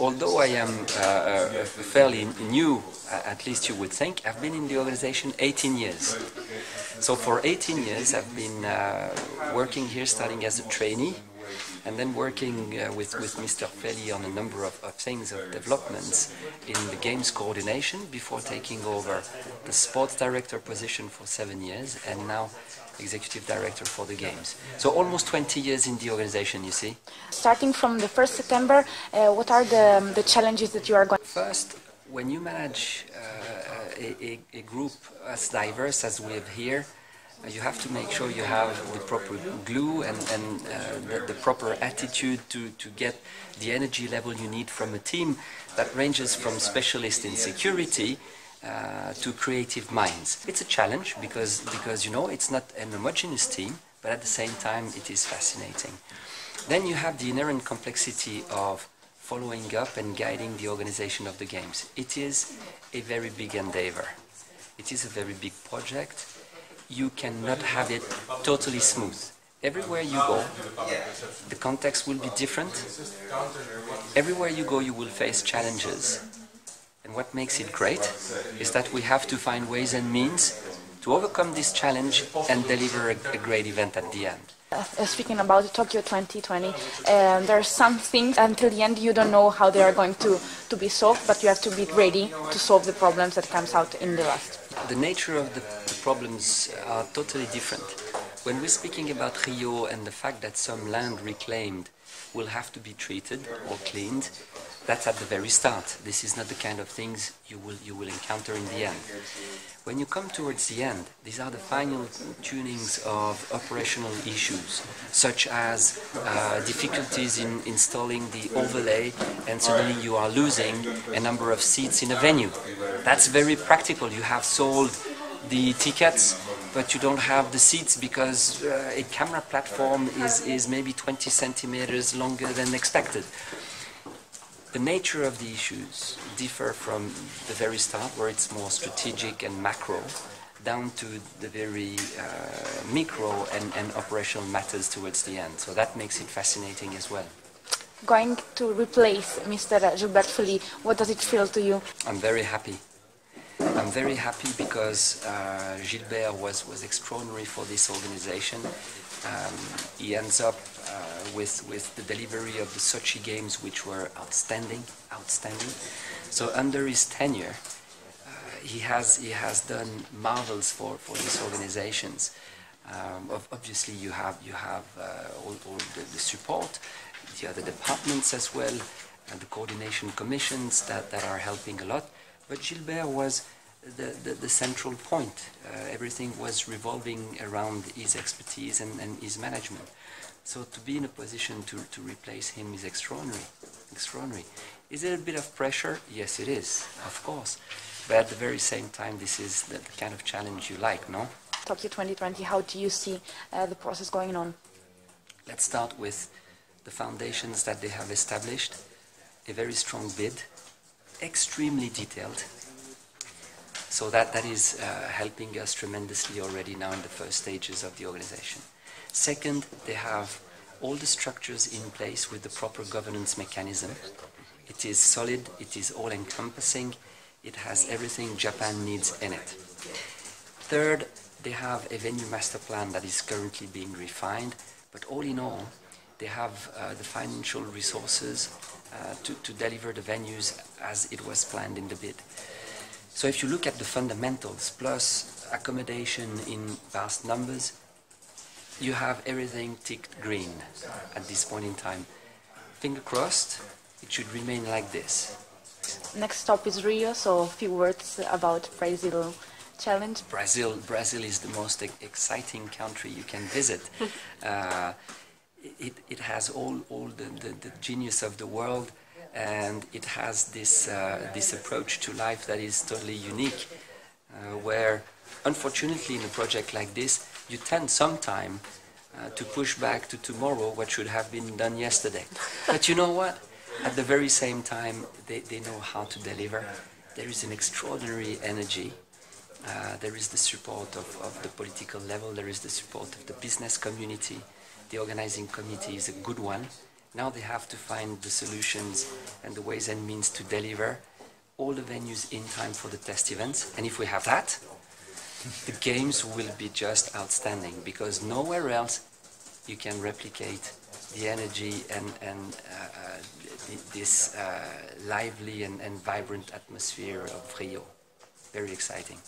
although I am fairly new, at least you would think, I've been in the organization 18 years. So for 18 years I've been working here, starting as a trainee, and then working with Mr. Pelli on a number of things, of developments in the games coordination, before taking over the sports director position for 7 years, and now executive director for the games. So almost 20 years in the organization, you see. Starting from the 1st September, what are the challenges that you are going? First, when you manage a group as diverse as we have here, you have to make sure you have the proper glue and the proper attitude to get the energy level you need from a team that ranges from specialists in security to creative minds. It's a challenge because you know, it's not an homogeneous team, but at the same time it is fascinating. Then you have the inherent complexity of following up and guiding the organization of the games. It is a very big endeavor. It is a very big project. You cannot have it totally smooth. Everywhere you go, the context will be different. Everywhere you go, you will face challenges. And what makes it great is that we have to find ways and means to overcome this challenge and deliver a great event at the end. Speaking about Tokyo 2020, there are some things until the end you don't know how they are going to be solved, but you have to be ready to solve the problems that comes out in the last. The nature of the problems are totally different. When we're speaking about Rio and the fact that some land reclaimed will have to be treated or cleaned, that's at the very start. This is not the kind of things you will encounter in the end. When you come towards the end, these are the final tunings of operational issues, such as difficulties in installing the overlay, and suddenly you are losing a number of seats in a venue. That's very practical. You have sold the tickets, but you don't have the seats because a camera platform is maybe 20 centimeters longer than expected. The nature of the issues differ from the very start, where it's more strategic and macro, down to the very micro and operational matters towards the end. So that makes it fascinating as well. Going to replace Mr. Gilbert Feli, what does it feel to you? I'm very happy. I'm very happy because Gilbert was extraordinary for this organization. He ends up with the delivery of the Sochi Games, which were outstanding. So under his tenure, he has done marvels for these organizations. Obviously, you have all the support, the other departments as well, and the coordination commissions that are helping a lot. But Gilbert was the central point. Everything was revolving around his expertise and his management. So to be in a position to replace him is extraordinary. Is it a bit of pressure? Yes, it is, of course. But at the very same time, this is the kind of challenge you like, no? Tokyo 2020, how do you see the process going on? Let's start with the foundations that they have established. A very strong bid, extremely detailed. So that is helping us tremendously already now in the first stages of the organization. Second, they have all the structures in place with the proper governance mechanism. It is solid, it is all-encompassing, it has everything Japan needs in it. Third, they have a venue master plan that is currently being refined, but all in all, they have the financial resources to deliver the venues as it was planned in the bid. So if you look at the fundamentals, plus accommodation in vast numbers, you have everything ticked green at this point in time. Finger crossed, it should remain like this. Next stop is Rio, so a few words about Brazil challenge. Brazil is the most exciting country you can visit. It has all the genius of the world, and it has this approach to life that is totally unique, where unfortunately in a project like this you tend sometime to push back to tomorrow what should have been done yesterday. But you know what? At the very same time they know how to deliver. There is an extraordinary energy. There is the support of the political level, there is the support of the business community. The organizing committee is a good one, Now they have to find the solutions and the ways and means to deliver all the venues in time for the test events. And if we have that, the games will be just outstanding, because nowhere else you can replicate the energy and this lively and vibrant atmosphere of Rio. Very exciting.